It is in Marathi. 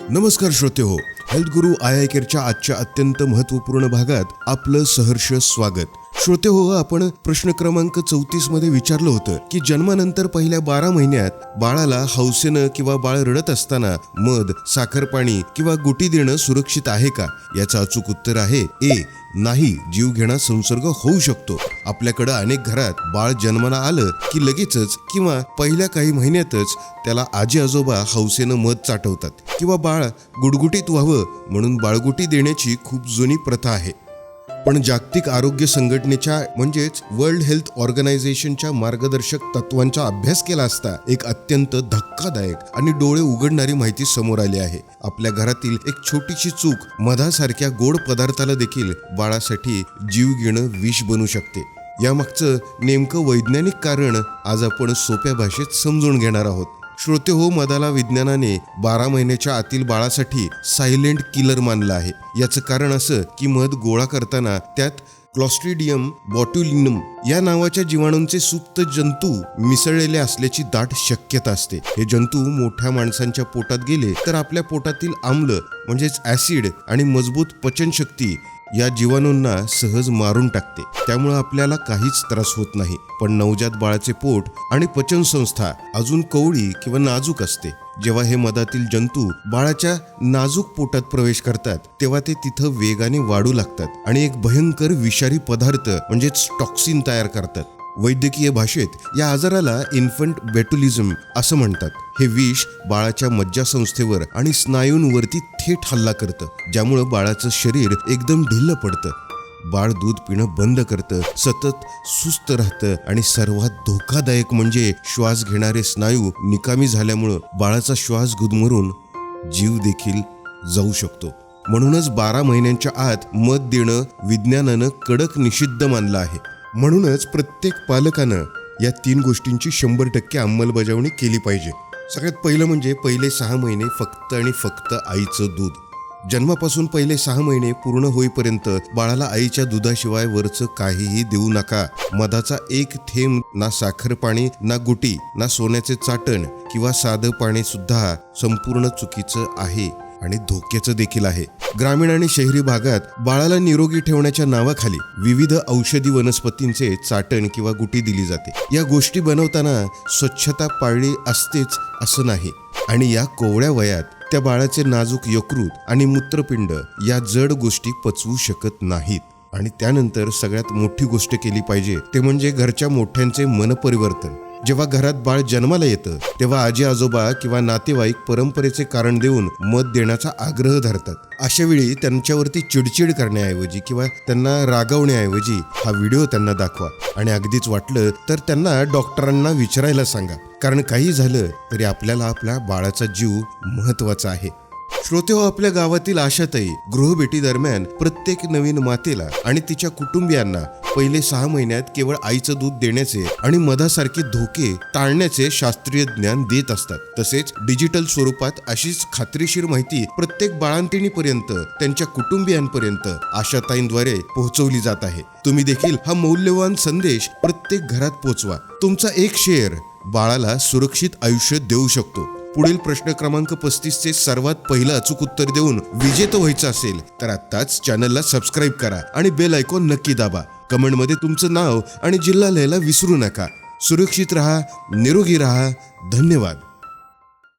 नमस्कार श्रोतेहो, हेल्थ गुरु आय केअरच्या आजच्या अत्यंत महत्त्वपूर्ण भागात आपलं सहर्ष स्वागत. श्रोतेहो, आपण प्रश्न क्रमांक 34 मध्ये विचारलं होतं की जन्मानंतर पहिल्या 12 महिन्यात बाळाला हौसेनं किंवा बाळ रडत असताना मध, साखर पाणी किंवा गुटी देणं सुरक्षित आहे का? याचं अचूक उत्तर आहे ए. नाही, जीवघेणा संसर्ग होऊ शकतो. आपल्याकडं अनेक घरात बाळ जन्माला आलं की लगेचच किंवा पहिल्या काही महिन्यातच त्याला आजी आजोबा हौसेनं मध चाटवतात किंवा बाळ गुडगुटीत व्हावं म्हणून बाळगुटी देण्याची खूप जुनी प्रथा आहे. पण जागतिक आरोग्य संघटनेच्या म्हणजेच वर्ल्ड हेल्थ ऑर्गनायझेशनच्या मार्गदर्शक तत्वांचा अभ्यास केला असता एक अत्यंत धक्कादायक आणि डोळे उघडणारी माहिती समोर आली आहे. आपल्या घरातील एक छोटीशी चूक मधासारख्या गोड पदार्थाला देखील बाळासाठी जीव घेणं विष बनू शकते. यामागचं नेमकं वैज्ञानिक कारण आज आपण सोप्या भाषेत समजून घेणार आहोत. श्रोतेहो, मधाला विज्ञानाने 12 महिन्याच्या आतील बाळासाठी सायलेंट किलर मानलं आहे. याचं कारण असं की मध गोळा करताना त्यात क्लॉस्ट्रिडियम बॉट्युलिनम या नावाच्या जीवाणूंचे सुप्त जंतू मिसळलेले असल्याची दाट शक्यता असते. हे जंतू मोठ्या माणसांच्या पोटात गेले तर आपल्या पोटातील आम्ल म्हणजेच ऍसिड आणि मजबूत पचनशक्ती या जीवाणूंना सहज मारून टाकते. त्यामुळे आपल्याला काहीच त्रास होत नाही. पण नवजात बाळाचे पोट आणि पचनसंस्था अजून कवळी किंवा नाजूक असते. जेव्हा हे मधातील जंतू बाळाच्या नाजूक पोटात प्रवेश करतात तेव्हा ते तिथं वेगाने वाढू लागतात आणि एक भयंकर विषारी पदार्थ म्हणजेच टॉक्सिन तयार करतात. वैद्यकीय भाषेत या आजाराला इन्फंट बॉट्युलिझम असं म्हणतात. हे विष बाळाच्या मज्जासंस्थेवर आणि स्नायूंवरती थेट हल्ला करतं, ज्यामुळं बाळाचं शरीर एकदम ढिल्लं पडतं. बाळ दूध पिणं बंद करतं, सतत सुस्त राहतं आणि सर्वात धोकादायक म्हणजे श्वास घेणारे स्नायू निकामी झाल्यामुळं बाळाचा श्वास गुदमरून जीव देखील जाऊ शकतो. म्हणूनच 12 महिन्यांच्या आत मध देणं विज्ञानानं कडक निषिद्ध मानलं आहे. म्हणूनच प्रत्येक पालकानं या 3 गोष्टींची 100% अंमलबजावणी केली पाहिजे. सगळ्यात पहिलं म्हणजे पहिले 6 महिने फक्त आणि फक्त आईचं दूध. जन्मापासून पहिले 6 महिने पूर्ण होईपर्यंत बाळाला आईच्या दुधाशिवाय वरचं काहीही देऊ नका. मधाचा एक थेंब, ना साखर पाणी, ना गुटी, ना सोन्याचे चाटण किंवा साधं पाणी सुद्धा संपूर्ण चुकीचं आहे आणि धोक्याचं देखील आहे. ग्रामीण आणि शहरी भागात बाळाला निरोगी ठेवण्याच्या नावाखाली विविध औषधी वनस्पतींचे चाटण किंवा गुटी दिली जाते. या गोष्टी बनवताना स्वच्छता पाळली असतेच असं नाही आणि या कोवळ्या वयात त्या बाळाचे नाजूक यकृत आणि मूत्रपिंड या जड गोष्टी पचवू शकत नाहीत. आणि त्यानंतर सगळ्यात मोठी गोष्ट केली पाहिजे ते म्हणजे घरच्या मोठ्यांचे मनपरिवर्तन. जेव्हा घरात बाळ जन्माला येतं तेव्हा आजी आजोबा किंवा नातेवाईक परंपरेचे कारण देऊन मध देण्याचा आग्रह धरतात. अशा वेळी त्यांच्यावरती चिडचिड करण्याऐवजी किंवा त्यांना रागवण्याऐवजी हा व्हिडिओ त्यांना दाखवा आणि अगदीच वाटलं तर त्यांना डॉक्टरांना विचारायला सांगा. कारण काही झालं तरी आपल्याला आपल्या बाळाचा जीव महत्त्वाचा आहे. श्रोतेहो, आपल्या गावातील आशाताई गृहभेटी दरम्यान प्रत्येक नवीन मातेला आणि तिच्या कुटुंबियांना पहिले 6 महिन्यात केवळ आईचं दूध देण्याचे आणि मधासारखे धोके टाळण्याचे शास्त्रीय ज्ञान देत असतात. तसेच डिजिटल स्वरूपात अशीच खात्रीशीर माहिती प्रत्येक बाळंतिणीपर्यंत त्यांच्या कुटुंबियांपर्यंत आशाताईंद्वारे पोहोचवली जात आहे. तुम्ही देखील हा मौल्यवान संदेश प्रत्येक घरात पोहोचवा. तुमचा एक शेअर बाळाला सुरक्षित आयुष्य देऊ शकतो. पुढील प्रश्न क्रमांक 35चे सर्वात पहिलं अचूक उत्तर देऊन विजेतं व्हायचं असेल तर आत्ताच चॅनलला सबस्क्राईब करा आणि बेल आयकॉन नक्की दाबा. कमेंटमध्ये तुमचं नाव आणि जिल्हा लिहायला विसरू नका. सुरक्षित राहा, निरोगी राहा. धन्यवाद.